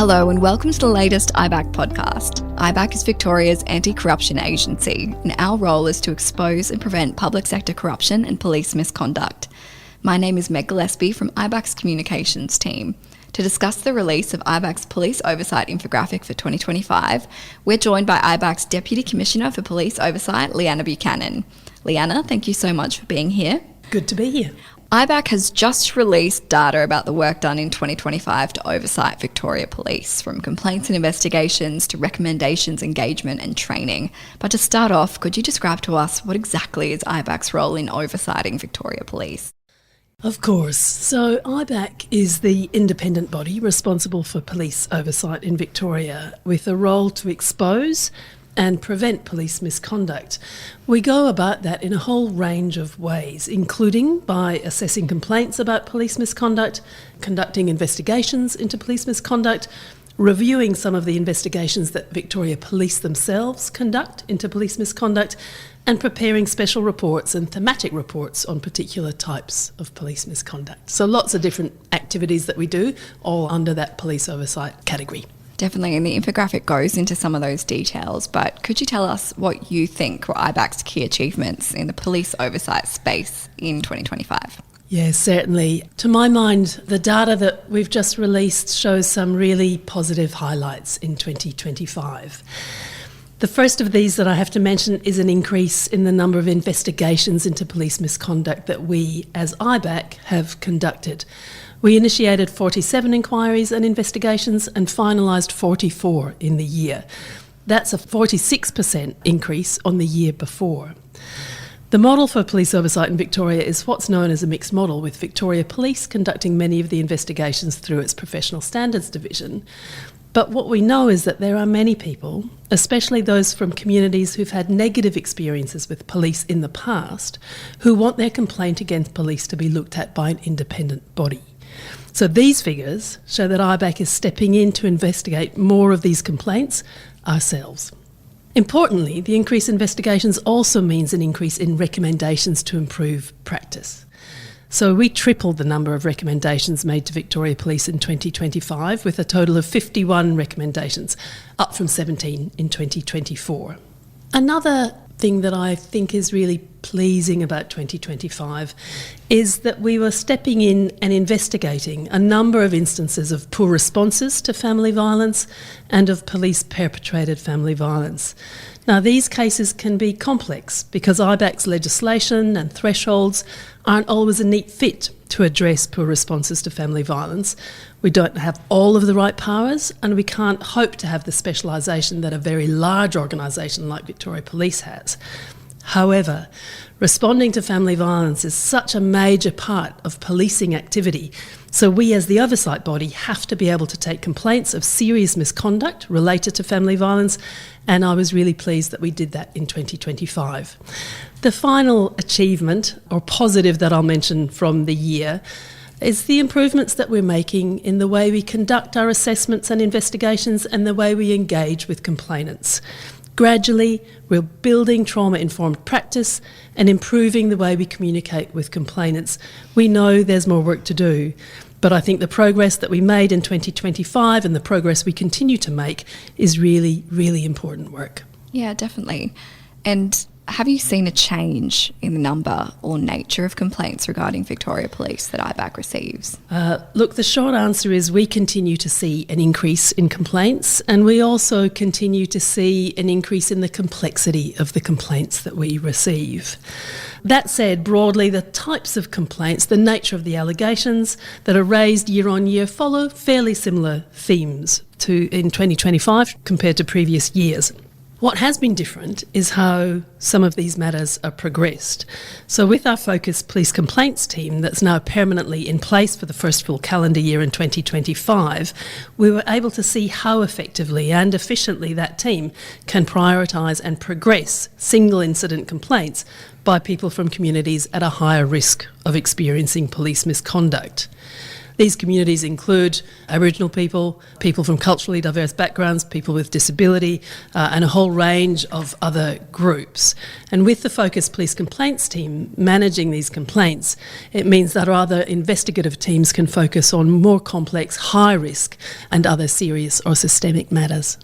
Hello and welcome to the latest IBAC podcast. IBAC is Victoria's anti-corruption agency, and our role is to expose and prevent public sector corruption and police misconduct. My name is Meg Gillespie from IBAC's communications team. To discuss the release of IBAC's police oversight infographic for 2025, we're joined by IBAC's Deputy Commissioner for Police Oversight, Liana Buchanan. Liana, thank you so much for being here. Good to be here. IBAC has just released data about the work done in 2025 to oversight Victoria Police, from complaints and investigations to recommendations, engagement and training. But to start off, could you describe to us what exactly is IBAC's role in oversighting Victoria Police? Of course. So IBAC is the independent body responsible for police oversight in Victoria, with a role to expose and prevent police misconduct. We go about that in a whole range of ways, including by assessing complaints about police misconduct, conducting investigations into police misconduct, reviewing some of the investigations that Victoria Police themselves conduct into police misconduct, and preparing special reports and thematic reports on particular types of police misconduct. So lots of different activities that we do, all under that police oversight category. Definitely, and the infographic goes into some of those details, but could you tell us what you think were IBAC's key achievements in the police oversight space in 2025? Yes, certainly. To my mind, the data that we've just released shows some really positive highlights in 2025. The first of these that I have to mention is an increase in the number of investigations into police misconduct that we, as IBAC, have conducted. We initiated 47 inquiries and investigations and finalised 44 in the year. That's a 46% increase on the year before. The model for police oversight in Victoria is what's known as a mixed model, with Victoria Police conducting many of the investigations through its Professional Standards Division. But what we know is that there are many people, especially those from communities who've had negative experiences with police in the past, who want their complaint against police to be looked at by an independent body. So these figures show that IBAC is stepping in to investigate more of these complaints ourselves. Importantly, the increase in investigations also means an increase in recommendations to improve practice. So we tripled the number of recommendations made to Victoria Police in 2025, with a total of 51 recommendations, up from 17 in 2024. Another thing that I think is really pleasing about 2025 is that we were stepping in and investigating a number of instances of poor responses to family violence and of police-perpetrated family violence. Now, these cases can be complex because IBAC's legislation and thresholds aren't always a neat fit to address poor responses to family violence. We don't have all of the right powers, and we can't hope to have the specialisation that a very large organisation like Victoria Police has. However, responding to family violence is such a major part of policing activity, so we as the oversight body have to be able to take complaints of serious misconduct related to family violence, and I was really pleased that we did that in 2025. The final achievement, or positive, that I'll mention from the year is the improvements that we're making in the way we conduct our assessments and investigations and the way we engage with complainants. Gradually, we're building trauma-informed practice and improving the way we communicate with complainants. We know there's more work to do, but I think the progress that we made in 2025 and the progress we continue to make is really, really important work. Yeah, definitely. And have you seen a change in the number or nature of complaints regarding Victoria Police that IBAC receives? Look, the short answer is we continue to see an increase in complaints, and we also continue to see an increase in the complexity of the complaints that we receive. That said, broadly, the types of complaints, the nature of the allegations that are raised year on year follow fairly similar themes in 2025 compared to previous years. What has been different is how some of these matters are progressed. So with our focused police complaints team that's now permanently in place for the first full calendar year in 2025, we were able to see how effectively and efficiently that team can prioritise and progress single incident complaints by people from communities at a higher risk of experiencing police misconduct. These communities include Aboriginal people, people from culturally diverse backgrounds, people with disability, and a whole range of other groups. And with the Focused Police Complaints team managing these complaints, it means that other investigative teams can focus on more complex, high risk and other serious or systemic matters.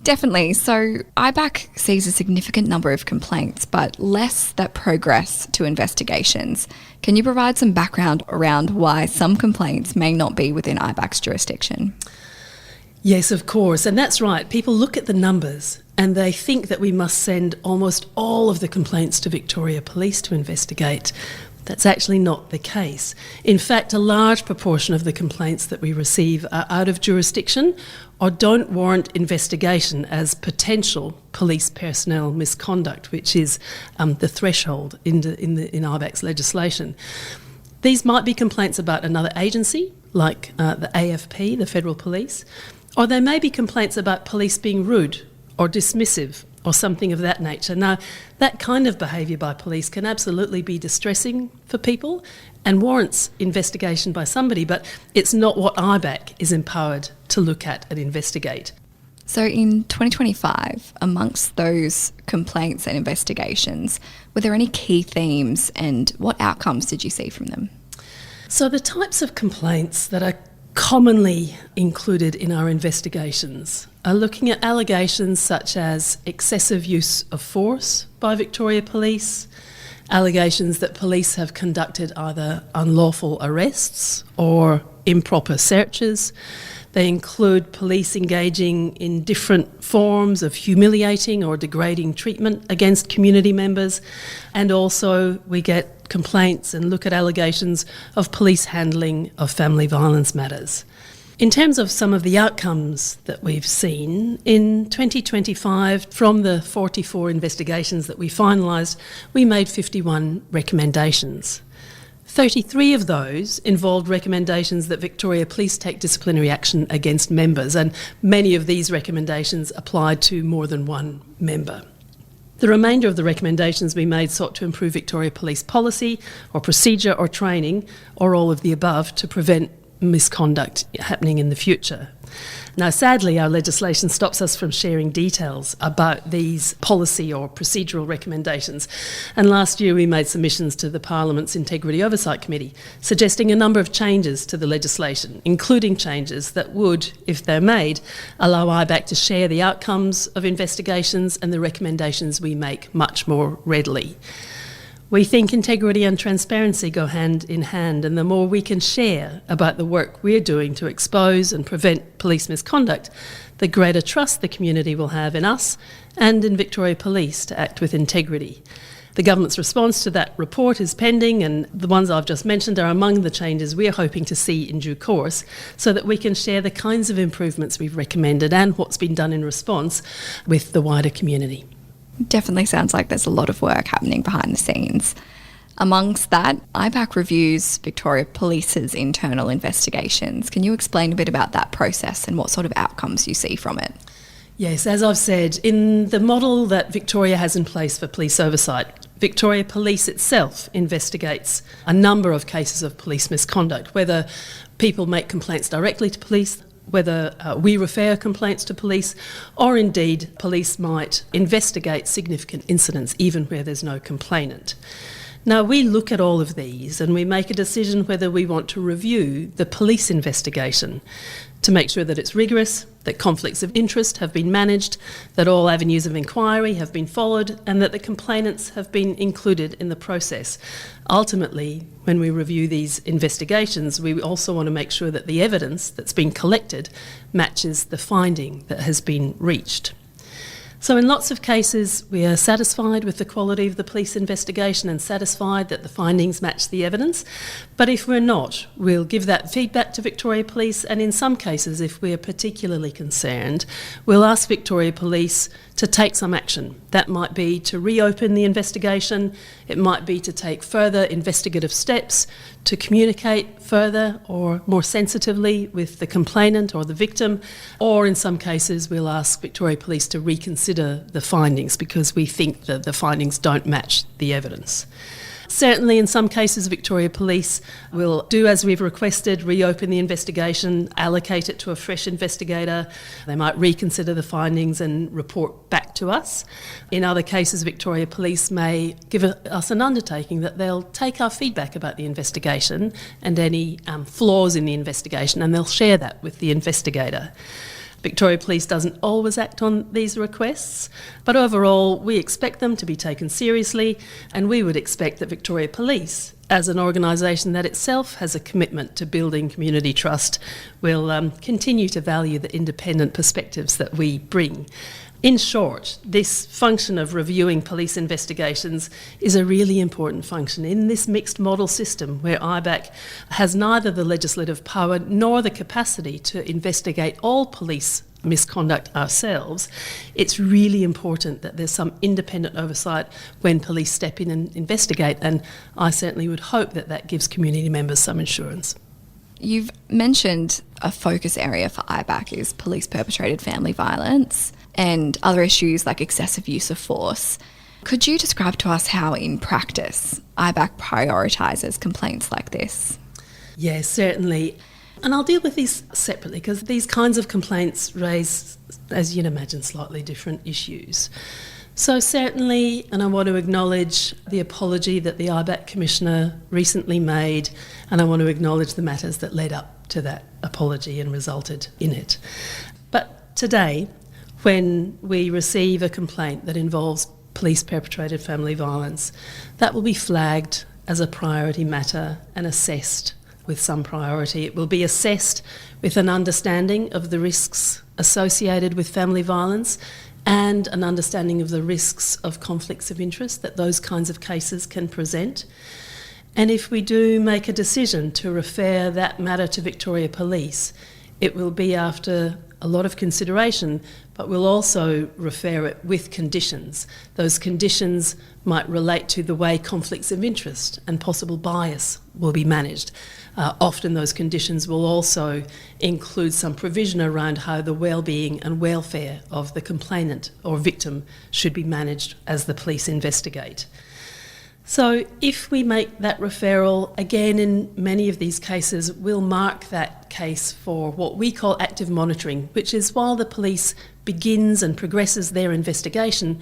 Definitely. So IBAC sees a significant number of complaints, but less that progress to investigations. Can you provide some background around why some complaints may not be within IBAC's jurisdiction? Yes, of course. And that's right. People look at the numbers and they think that we must send almost all of the complaints to Victoria Police to investigate. That's actually not the case. In fact, a large proportion of the complaints that we receive are out of jurisdiction or don't warrant investigation as potential police personnel misconduct, which is the threshold in IBAC's legislation. These might be complaints about another agency, like the AFP, the Federal Police, or they may be complaints about police being rude or dismissive or something of that nature. Now, that kind of behaviour by police can absolutely be distressing for people and warrants investigation by somebody, but it's not what IBAC is empowered to look at and investigate. So in 2025, amongst those complaints and investigations, were there any key themes and what outcomes did you see from them? So the types of complaints that are commonly included in our investigations are looking at allegations such as excessive use of force by Victoria Police, allegations that police have conducted either unlawful arrests or improper searches. They include police engaging in different forms of humiliating or degrading treatment against community members, and also we get complaints and look at allegations of police handling of family violence matters. In terms of some of the outcomes that we've seen, in 2025, from the 44 investigations that we finalised, we made 51 recommendations. 33 of those involved recommendations that Victoria Police take disciplinary action against members, and many of these recommendations applied to more than one member. The remainder of the recommendations we made sought to improve Victoria Police policy or procedure or training, or all of the above, to prevent misconduct happening in the future. Now, sadly, our legislation stops us from sharing details about these policy or procedural recommendations. And last year we made submissions to the Parliament's Integrity Oversight Committee, suggesting a number of changes to the legislation, including changes that would, if they're made, allow IBAC to share the outcomes of investigations and the recommendations we make much more readily. We think integrity and transparency go hand in hand, and the more we can share about the work we're doing to expose and prevent police misconduct, the greater trust the community will have in us and in Victoria Police to act with integrity. The government's response to that report is pending, and the ones I've just mentioned are among the changes we're hoping to see in due course, so that we can share the kinds of improvements we've recommended and what's been done in response with the wider community. Definitely sounds like there's a lot of work happening behind the scenes. Amongst that, IBAC reviews Victoria Police's internal investigations. Can you explain a bit about that process and what sort of outcomes you see from it? Yes, as I've said, in the model that Victoria has in place for police oversight, Victoria Police itself investigates a number of cases of police misconduct, whether people make complaints directly to police, whether we refer complaints to police, or indeed police might investigate significant incidents even where there's no complainant. Now, we look at all of these and we make a decision whether we want to review the police investigation to make sure that it's rigorous, that conflicts of interest have been managed, that all avenues of inquiry have been followed, and that the complainants have been included in the process. Ultimately, when we review these investigations, we also want to make sure that the evidence that's been collected matches the finding that has been reached. So in lots of cases, we are satisfied with the quality of the police investigation and satisfied that the findings match the evidence. But if we're not, we'll give that feedback to Victoria Police, and in some cases, if we're particularly concerned, we'll ask Victoria Police to take some action. That might be to reopen the investigation, it might be to take further investigative steps, to communicate further or more sensitively with the complainant or the victim, or in some cases we'll ask Victoria Police to reconsider the findings because we think that the findings don't match the evidence. Certainly in some cases, Victoria Police will do as we've requested, reopen the investigation, allocate it to a fresh investigator. They might reconsider the findings and report back to us. In other cases, Victoria Police may give us an undertaking that they'll take our feedback about the investigation and any flaws in the investigation, and they'll share that with the investigator. Victoria Police doesn't always act on these requests, but overall we expect them to be taken seriously, and we would expect that Victoria Police, as an organisation that itself has a commitment to building community trust, will continue to value the independent perspectives that we bring. In short, this function of reviewing police investigations is a really important function in this mixed model system where IBAC has neither the legislative power nor the capacity to investigate all police misconduct ourselves. It's really important that there's some independent oversight when police step in and investigate, and I certainly would hope that that gives community members some assurance. You've mentioned a focus area for IBAC is police perpetrated family violence and other issues like excessive use of force. Could you describe to us how, in practice, IBAC prioritises complaints like this? Yes, certainly. And I'll deal with these separately because these kinds of complaints raise, as you'd imagine, slightly different issues. So certainly, and I want to acknowledge the apology that the IBAC Commissioner recently made, and I want to acknowledge the matters that led up to that apology and resulted in it. But today, when we receive a complaint that involves police perpetrated family violence, that will be flagged as a priority matter and assessed with some priority. It will be assessed with an understanding of the risks associated with family violence and an understanding of the risks of conflicts of interest that those kinds of cases can present. And if we do make a decision to refer that matter to Victoria Police, it will be after a lot of consideration, but we'll also refer it with conditions. Those conditions might relate to the way conflicts of interest and possible bias will be managed. Often those conditions will also include some provision around how the well-being and welfare of the complainant or victim should be managed as the police investigate. So if we make that referral, again in many of these cases, we'll mark that case for what we call active monitoring, which is while the police begins and progresses their investigation,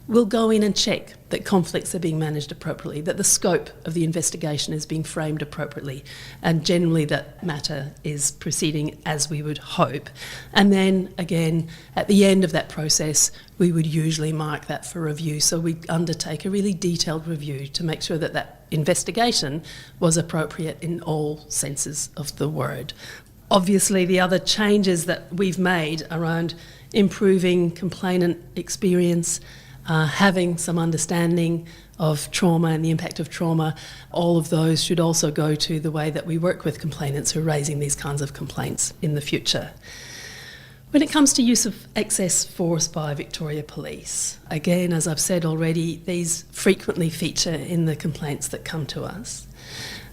we'll go in and check that conflicts are being managed appropriately, that the scope of the investigation is being framed appropriately, and generally that matter is proceeding as we would hope. And then again, at the end of that process, we would usually mark that for review. So we undertake a really detailed review to make sure that that investigation was appropriate in all senses of the word. Obviously, the other changes that we've made around improving complainant experience, having some understanding of trauma and the impact of trauma, all of those should also go to the way that we work with complainants who are raising these kinds of complaints in the future. When it comes to use of excess force by Victoria Police, again, as I've said already, these frequently feature in the complaints that come to us.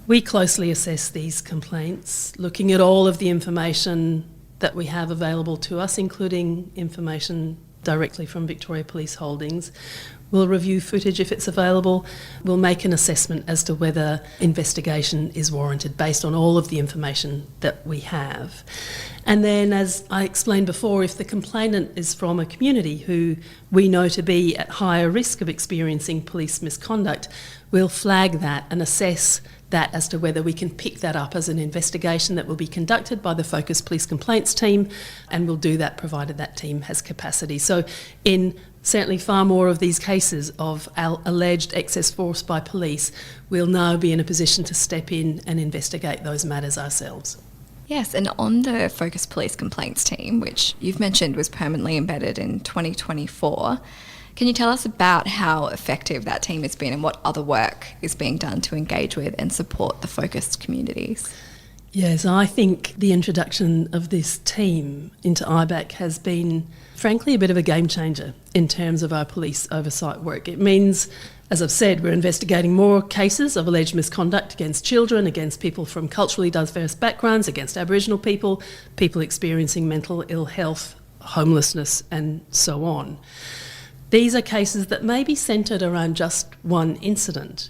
We closely assess these complaints, looking at all of the information that we have available to us, including information directly from Victoria Police Holdings. We'll review footage if it's available. We'll make an assessment as to whether investigation is warranted based on all of the information that we have. And then, as I explained before, if the complainant is from a community who we know to be at higher risk of experiencing police misconduct, we'll flag that and assess that as to whether we can pick that up as an investigation that will be conducted by the Focus Police Complaints team, and we'll do that provided that team has capacity. So in certainly far more of these cases of alleged excess force by police, we'll now be in a position to step in and investigate those matters ourselves. Yes, and on the Focus Police Complaints team, which you've mentioned was permanently embedded in 2024, can you tell us about how effective that team has been and what other work is being done to engage with and support the focused communities? Yes, I think the introduction of this team into IBAC has been, frankly, a bit of a game changer in terms of our police oversight work. It means, as I've said, we're investigating more cases of alleged misconduct against children, against people from culturally diverse backgrounds, against Aboriginal people, people experiencing mental ill health, homelessness, and so on. These are cases that may be centred around just one incident,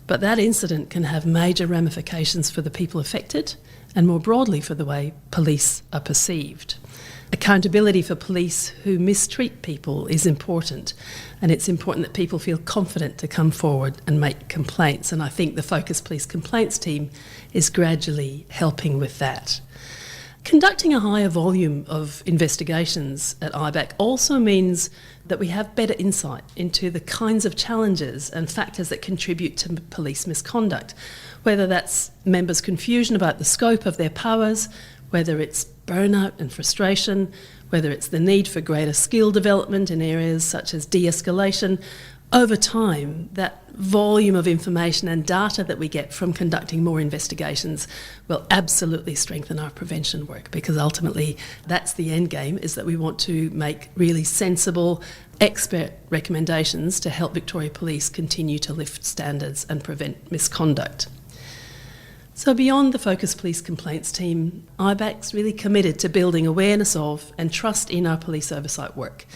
But that incident can have major ramifications for the people affected and more broadly for the way police are perceived. Accountability for police who mistreat people is important, and it's important that people feel confident to come forward and make complaints, and I think the Focus Police Complaints team is gradually helping with that. Conducting a higher volume of investigations at IBAC also means that we have better insight into the kinds of challenges and factors that contribute to police misconduct, whether that's members' confusion about the scope of their powers, whether it's burnout and frustration, whether it's the need for greater skill development in areas such as de-escalation. Over time, that volume of information and data that we get from conducting more investigations will absolutely strengthen our prevention work, because ultimately that's the end game, is that we want to make really sensible, expert recommendations to help Victoria Police continue to lift standards and prevent misconduct. So beyond the Focus Police Complaints team, IBAC's really committed to building awareness of and trust in our police oversight work.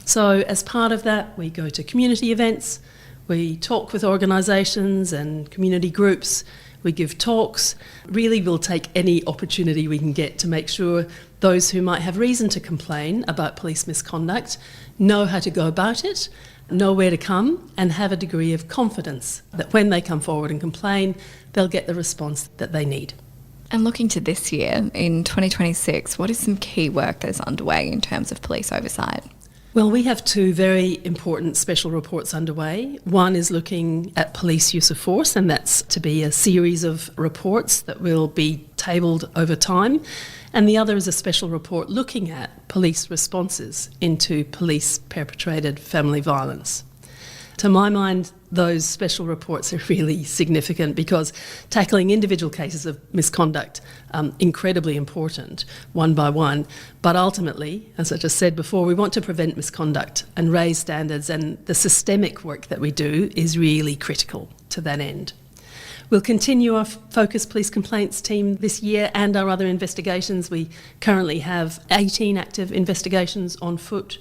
So as part of that, we go to community events, we talk with organisations and community groups, we give talks. Really, we'll take any opportunity we can get to make sure those who might have reason to complain about police misconduct know how to go about it, know where to come, and have a degree of confidence that when they come forward and complain, they'll get the response that they need. And looking to this year, in 2026, what is some key work that's underway in terms of police oversight? Well, we have two very important special reports underway. One is looking at police use of force, and that's to be a series of reports that will be tabled over time. And the other is a special report looking at police responses into police perpetrated family violence. To my mind, those special reports are really significant because tackling individual cases of misconduct, incredibly important, one by one. But ultimately, as I just said before, we want to prevent misconduct and raise standards, and the systemic work that we do is really critical to that end. We'll continue our Focus Police Complaints team this year and our other investigations. We currently have 18 active investigations on foot.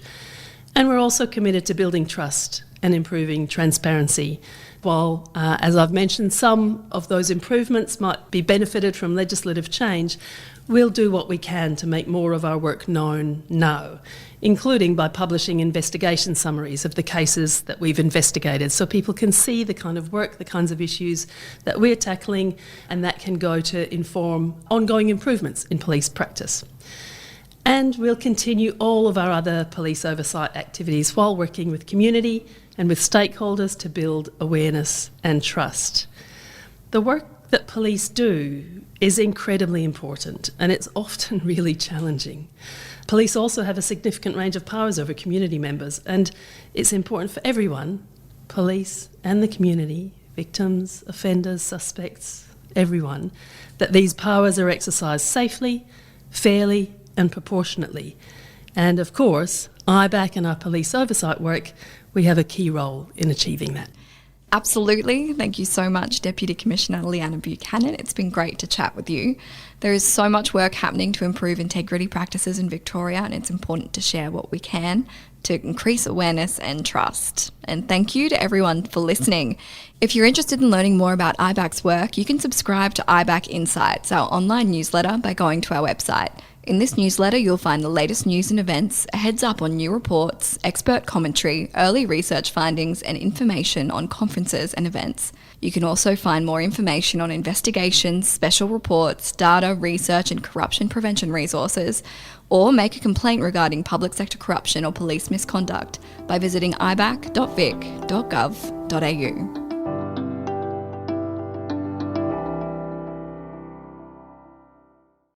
And we're also committed to building trust and improving transparency. While, as I've mentioned, some of those improvements might be benefited from legislative change, we'll do what we can to make more of our work known now, including by publishing investigation summaries of the cases that we've investigated, so people can see the kind of work, the kinds of issues that we're tackling, and that can go to inform ongoing improvements in police practice. And we'll continue all of our other police oversight activities while working with community and with stakeholders to build awareness and trust. The work that police do is incredibly important, and it's often really challenging. Police also have a significant range of powers over community members, and it's important for everyone, police and the community, victims, offenders, suspects, everyone, that these powers are exercised safely, fairly, and proportionately. And of course, IBAC and our police oversight work, we have a key role in achieving that. Absolutely. Thank you so much, Deputy Commissioner Liana Buchanan. It's been great to chat with you. There is so much work happening to improve integrity practices in Victoria, and it's important to share what we can to increase awareness and trust. And thank you to everyone for listening. If you're interested in learning more about IBAC's work, you can subscribe to IBAC Insights, our online newsletter, by going to our website. In this newsletter, you'll find the latest news and events, a heads up on new reports, expert commentary, early research findings, and information on conferences and events. You can also find more information on investigations, special reports, data, research, and corruption prevention resources, or make a complaint regarding public sector corruption or police misconduct by visiting ibac.vic.gov.au.